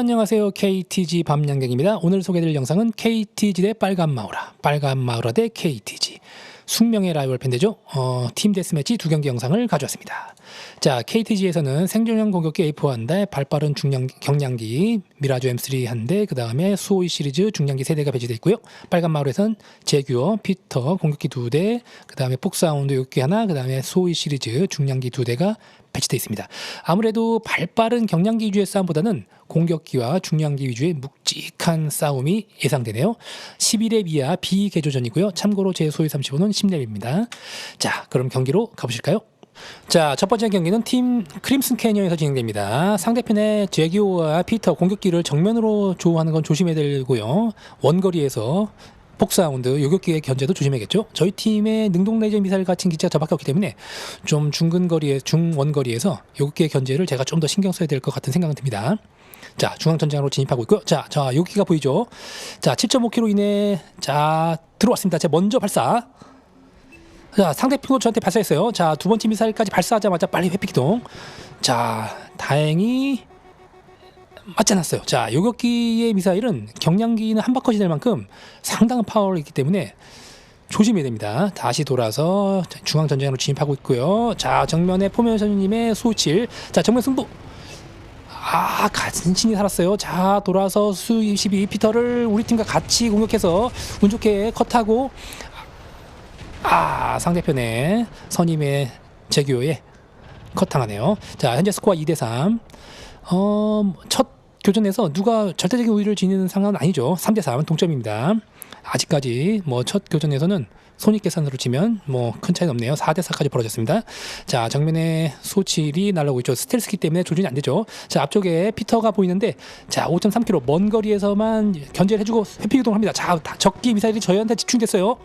안녕하세요. KTG 밤양갱입니다. 오늘 소개해드릴 영상은 KTG 대 빨간마우라 대 KTG 숙명의 라이벌 팬데죠. 팀 데스매치 2경기 영상을 가져왔습니다. 자, KTG에서는 생존형 공격기 A4 한 대, 발빠른 경량기 미라조 M3 한 대, 그 다음에 수호이 시리즈 중량기 3대가 배치되어 있고요. 빨간마을에서는 제규어, 피터 공격기 2대, 그 다음에 폭사운드 요격기 하나, 그 다음에 수호이 시리즈 중량기 2대가 배치되어 있습니다. 아무래도 발빠른 경량기 위주의 싸움보다는 공격기와 중량기 위주의 묵직한 싸움이 예상되네요. 11렙 이하 비개조전이고요. 참고로 제 소위 35는 10렙입니다. 자, 그럼 경기로 가보실까요? 자, 첫 번째 경기는 팀 크림슨 캐니언에서 진행됩니다. 상대편의 제기오와 피터 공격기를 정면으로 조우하는 건 조심해야 되고요. 원거리에서 폭사운드 요격기의 견제도 조심해야겠죠. 저희 팀의 능동레이저 미사일 같은 기체가 저밖에 없기 때문에 좀 중원거리에서 요격기의 견제를 제가 좀 더 신경 써야 될 것 같은 생각은 듭니다. 자, 중앙전장으로 진입하고 있고요. 자, 요격기가 보이죠. 자, 7.5km 이내 자 들어왔습니다. 제가 먼저 발사. 자, 상대편도 저한테 발사했어요. 자, 두 번째 미사일까지 발사하자마자 빨리 회피기동. 자, 다행히 맞지 않았어요. 자, 요격기의 미사일은 경량기는 한바컷이 될 만큼 상당한 파워가 있기 때문에 조심해야 됩니다. 다시 돌아서 중앙전장으로 진입하고 있고요. 자, 정면에 포메이션님의 수7. 자, 정면 승부. 간신히 살았어요. 자, 돌아서 수22 피터를 우리 팀과 같이 공격해서 운 좋게 컷하고 상대편의 선임의 제규어에 컷당하네요. 자, 현재 스코어 2대3. 첫 교전에서 누가 절대적인 우위를 지니는 상황은 아니죠. 3대3 동점입니다. 아직까지 첫 교전에서는 손익계산으로 치면 큰 차이는 없네요. 4대4까지 벌어졌습니다. 자, 정면에 수7이 날아오고 있죠. 스텔스기 때문에 조준이 안 되죠. 자, 앞쪽에 피터가 보이는데, 자, 5.3km 먼 거리에서만 견제를 해주고 회피 이동을 합니다. 자, 적기 미사일이 저희한테 집중됐어요.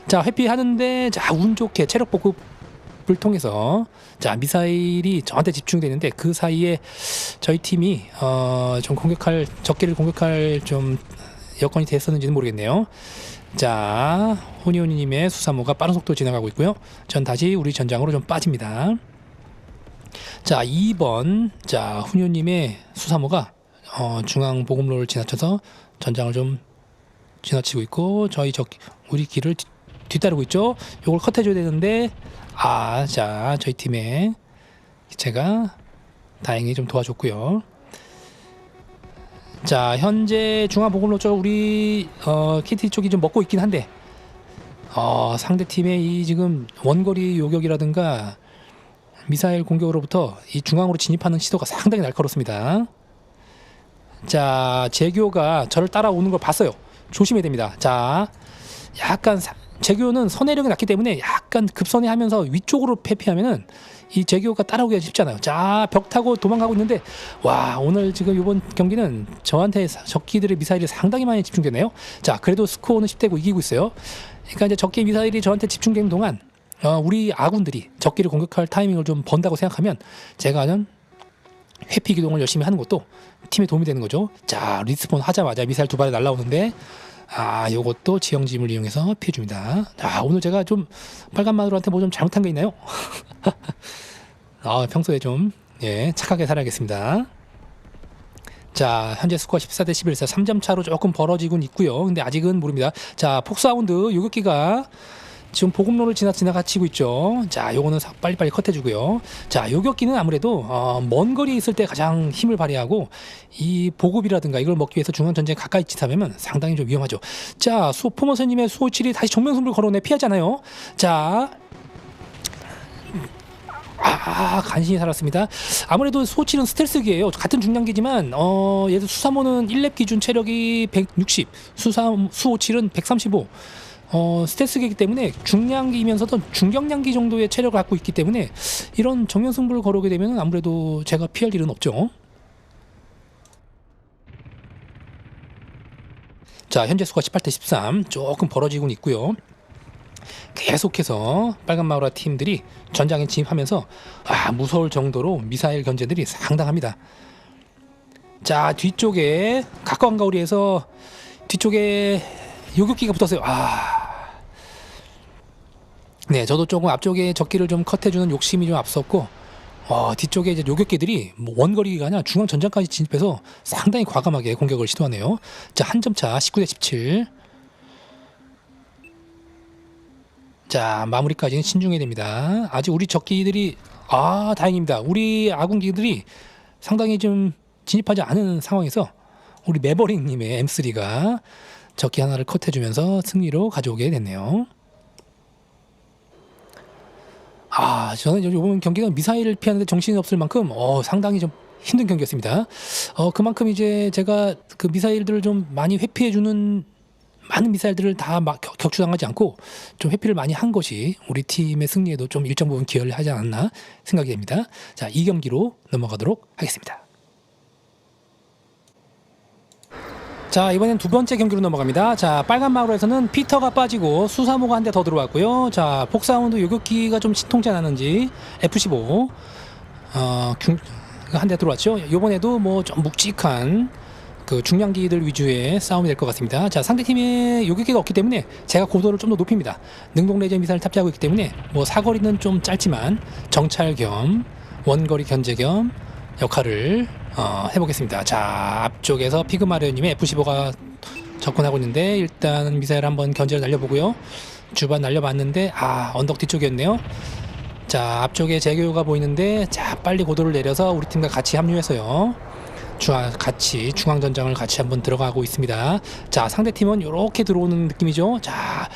자, 회피하는데, 자, 운 좋게 체력 보급을 통해서, 자, 미사일이 저한테 집중되는데 그 사이에 저희 팀이 좀 적기를 공격할 좀 여건이 됐었는지는 모르겠네요. 자, 호니호니님의 수사모가 빠른 속도로 지나가고 있고요. 전 다시 우리 전장으로 좀 빠집니다. 자, 2번 자, 호니호님의 수사모가 중앙 보급로를 지나쳐서 전장을 좀 지나치고 있고, 우리 길을 뒤따르고 있죠. 요걸 컷해줘야 되는데 자, 저희 팀의 기체가 다행히 좀 도와줬고요. 자, 현재 중앙보급로 쪽 우리 KT 쪽이 좀 먹고 있긴 한데 상대팀의 이 지금 원거리 요격이라든가 미사일 공격으로부터 이 중앙으로 진입하는 시도가 상당히 날카롭습니다. 자, 제교가 저를 따라오는 걸 봤어요. 조심해야 됩니다. 자, 약간 제교는 선회력이 낮기 때문에 약간 급선회하면서 위쪽으로 회피하면은 이 제교가 따라오기가 쉽잖아요. 자, 벽 타고 도망가고 있는데 오늘 지금 이번 경기는 저한테 적기들의 미사일이 상당히 많이 집중되네요. 자, 그래도 스코어는 10대고 이기고 있어요. 그러니까 이제 적기 미사일이 저한테 집중되는 동안 우리 아군들이 적기를 공격할 타이밍을 좀 번다고 생각하면 제가 회피 기동을 열심히 하는 것도 팀에 도움이 되는 거죠. 자, 리스폰 하자마자 미사일 2발이 날라오는데 요것도 지형짐을 이용해서 피해줍니다. 오늘 제가 좀 빨간마누라한테 뭐 좀 잘못한 게 있나요? 평소에 좀 착하게 살아야겠습니다. 자, 현재 스코어 14대 11에서 3점 차로 조금 벌어지곤 있고요. 근데 아직은 모릅니다. 자, 폭사운드 요격기가 지금 보급로를 지나가치고 있죠. 자, 요거는 빨리빨리 컷해주고요. 자, 요격기는 아무래도 먼 거리에 있을 때 가장 힘을 발휘하고 이 보급이라든가 이걸 먹기 위해서 중앙전쟁에 가까이 짓하면 상당히 좀 위험하죠. 자, 포머선님의 수호7이 다시 정면승부를 걸어내 피하잖아요. 자, 간신히 살았습니다. 아무래도 수호7은 스텔스기예요. 같은 중량기지만 얘도 수사모는 1렙 기준 체력이 160, 수호7은 135. 스텔스기이기 때문에 중량기이면서도 중경량기 정도의 체력을 갖고 있기 때문에 이런 정면 승부를 걸어오게 되면 아무래도 제가 피할 일은 없죠. 자, 현재 수가 18대 13 조금 벌어지고 있고요. 계속해서 빨간마우라 팀들이 전장에 진입하면서 무서울 정도로 미사일 견제들이 상당합니다. 자, 뒤쪽에 가까운 거리에서 뒤쪽에 요격기가 붙었어요. 네, 저도 조금 앞쪽에 적기를 좀 컷해주는 욕심이 좀 앞섰고 뒤쪽에 이제 요격기들이 뭐 원거리가 아니라 중앙 전장까지 진입해서 상당히 과감하게 공격을 시도하네요. 자, 한 점 차 19대 17. 자, 마무리까지는 신중해야 됩니다. 아직 우리 적기들이 다행입니다. 우리 아군기들이 상당히 좀 진입하지 않은 상황에서 우리 매버릭님의 M3가 적기 하나를 컷해주면서 승리로 가져오게 됐네요. 저는 이번 경기가 미사일을 피하는데 정신이 없을 만큼 상당히 좀 힘든 경기였습니다. 그만큼 이제 제가 그 미사일들을 좀 많이 회피해주는 많은 미사일들을 다 막 격추당하지 않고 좀 회피를 많이 한 것이 우리 팀의 승리에도 좀 일정 부분 기여를 하지 않았나 생각이 됩니다. 자, 이 경기로 넘어가도록 하겠습니다. 자, 이번엔 두 번째 경기로 넘어갑니다. 자, 빨간 마을에서는 피터가 빠지고 수사모가 한 대 더 들어왔고요. 자, 폭사운드 요격기가 좀 신통치 않았는지 F15 한 대 들어왔죠. 이번에도 뭐 좀 묵직한 그 중량기들 위주의 싸움이 될 것 같습니다. 자, 상대팀에 요격기가 없기 때문에 제가 고도를 좀 더 높입니다. 능동 레이저 미사일을 탑재하고 있기 때문에 뭐 사거리는 좀 짧지만 정찰 겸 원거리 견제 겸 역할을 해보겠습니다. 자, 앞쪽에서 피그마르님의 F15가 접근하고 있는데 일단 미사일 한번 견제를 날려보고요. 주반 날려봤는데 언덕 뒤쪽이었네요. 자, 앞쪽에 제교가 보이는데 자, 빨리 고도를 내려서 우리 팀과 같이 합류해서요. 같이 중앙전장을 같이 한번 들어가고 있습니다. 자, 상대팀은 이렇게 들어오는 느낌이죠. 자,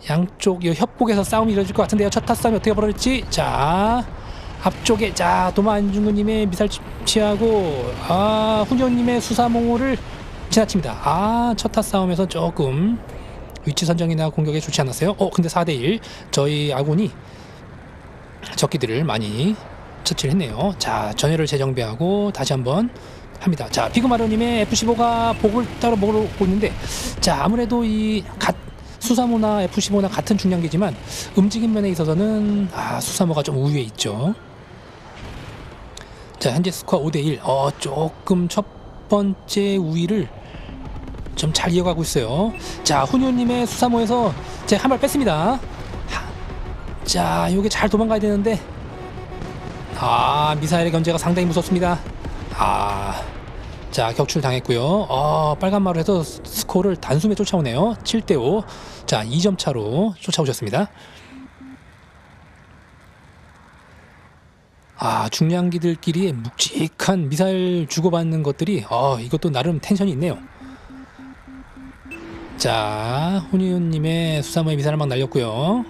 양쪽 협곡에서 싸움이 이루어질 것 같은데요. 첫 타싸움이 어떻게 벌어질지. 자, 앞쪽에 도마 안중근님의 미사일 취하고 훈련님의 수사몽호를 지나칩니다. 첫 타 싸움에서 조금 위치 선정이나 공격에 좋지 않았어요. 근데 4대1 저희 아군이 적기들을 많이 처치를 했네요. 자, 전열을 재정비하고 다시 한번 합니다. 자, 피그마르님의 F15가 복을 따로 먹으러 있는데 자, 아무래도 이 수사모나 F15나 같은 중량기지만 움직임 면에 있어서는 수사모가 좀 우위에 있죠. 자, 현재 스코어 5대1. 조금 첫 번째 우위를 좀 잘 이어가고 있어요. 자, 훈유님의 수사모에서 제가 한 발 뺐습니다. 자, 요게 잘 도망가야 되는데 미사일의 견제가 상당히 무섭습니다. 자, 격출 당했고요. 빨간 마루에서 스코어를 단숨에 쫓아오네요. 7대5. 자, 2점 차로 쫓아오셨습니다. 중량기들끼리 묵직한 미사일 주고받는 것들이 이것도 나름 텐션이 있네요. 자, 훈이윤님의 수사모의 미사일 막 날렸고요.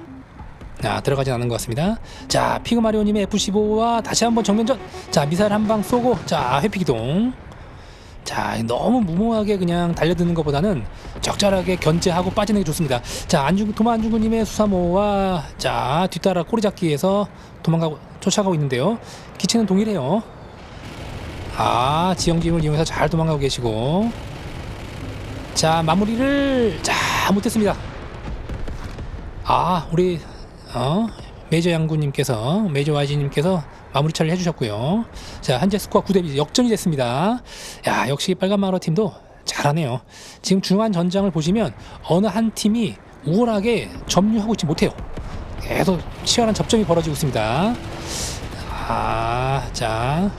들어가진 않은 것 같습니다. 자, 피그마리오님의 F15와 다시 한번 정면전. 자, 미사일 한 방 쏘고 자, 회피기동. 자, 너무 무모하게 그냥 달려드는 것보다는 적절하게 견제하고 빠지는 게 좋습니다. 자, 도마 안중근님의 수사모와 자, 뒤따라 꼬리잡기에서 쫓아가고 있는데요. 기체는 동일해요. 지형지음을 이용해서 잘 도망가고 계시고. 자, 마무리를 못했습니다. 우리 메이저 양구님께서 메이저 YG님께서 마무리 처리를 해주셨고요. 자, 현재 스코어 9대2 역전이 됐습니다. 역시 빨간 마루 팀도 잘하네요. 지금 중앙 전장을 보시면 어느 한 팀이 우월하게 점유하고 있지 못해요. 계속 치열한 접점이 벌어지고 있습니다. 자,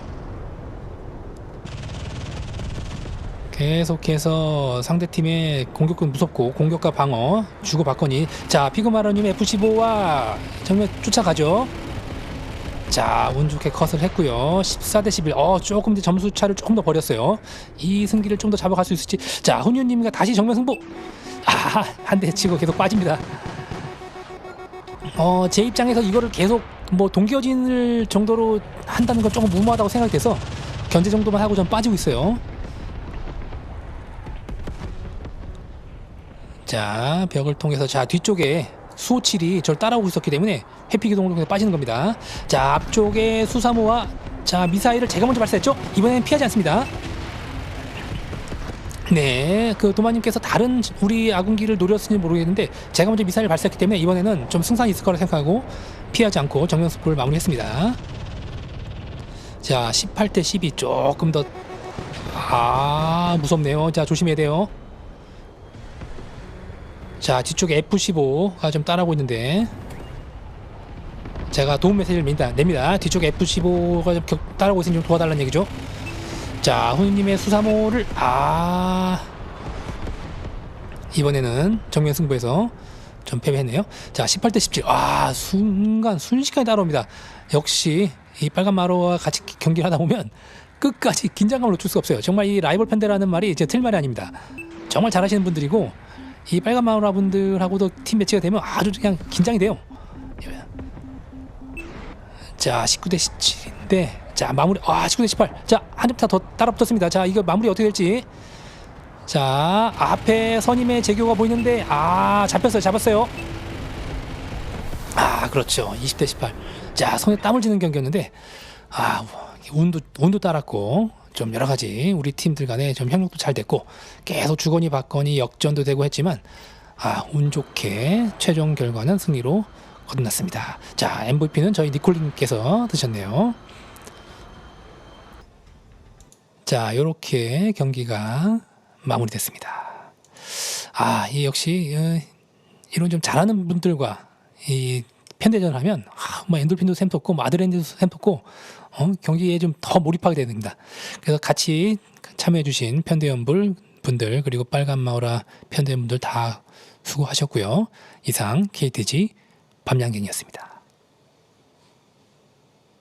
계속해서 상대팀의 공격은 무섭고 공격과 방어 주고받거니. 자, 피그마러님의 F15와 정면 쫓아가죠. 자, 운 좋게 컷을 했고요. 14대11. 조금 더 점수 차를 조금 더 벌였어요. 이 승기를 좀 더 잡아갈 수 있을지. 자, 훈유님과 다시 정면 승부. 한 대 치고 계속 빠집니다. 제 입장에서 이거를 계속 뭐 동기어진을 정도로 한다는 건 조금 무모하다고 생각돼서 견제 정도만 하고 좀 빠지고 있어요. 자, 벽을 통해서 자, 뒤쪽에 수호칠이 저를 따라오고 있었기 때문에 회피기동으로 통해서 빠지는 겁니다. 자, 앞쪽에 수사모와 자, 미사일을 제가 먼저 발사했죠. 이번엔 피하지 않습니다. 네, 그 도마님께서 다른 우리 아군기를 노렸을지 모르겠는데 제가 먼저 미사일을 발사했기 때문에 이번에는 좀 승산이 있을 거라 생각하고 피하지 않고 정면 스포를 마무리했습니다. 자, 18대12 조금 더 무섭네요. 자, 조심해야 돼요. 자, 뒤쪽에 F15가 좀 따라오고 있는데 제가 도움 메시지를 냅니다. 뒤쪽에 F15가 따라오고 있으니 좀 도와달라는 얘기죠. 자, 훈님의 수사모를 이번에는 정면 승부에서 좀 패배했네요. 자, 18대 17. 순식간에 따라옵니다. 역시 이 빨간 마루와 같이 경기를 하다 보면 끝까지 긴장감을 놓칠 수가 없어요. 정말 이 라이벌 팬들라는 말이 제 틀말이 아닙니다. 정말 잘하시는 분들이고 이 빨간 마루라 분들하고도 팀 매치가 되면 아주 그냥 긴장이 돼요. 자, 19대 17인데 자, 마무리 19대 18. 자, 한 점 더 따라 붙었습니다. 자, 이거 마무리 어떻게 될지. 자, 앞에 선임의 재교가 보이는데 잡았어요. 그렇죠. 20대 18. 자, 손에 땀을 쥐는 경기였는데 운도 따랐고 좀 여러 가지 우리 팀들 간에 좀 협력도 잘 됐고 계속 주거니 받거니 역전도 되고 했지만 운 좋게 최종 결과는 승리로 거듭났습니다. 자, MVP는 저희 니콜님께서 드셨네요. 자, 이렇게 경기가 마무리됐습니다. 이 역시 이런 좀 잘하는 분들과 이 편대전을 하면 엔돌핀도 샘솟고 아드레날린도 샘솟고 경기에 좀 더 몰입하게 됩니다. 그래서 같이 참여해주신 편대연불 분들 그리고 빨간 마우라 편대연분들 다 수고하셨고요. 이상 KTG 밤양갱이었습니다.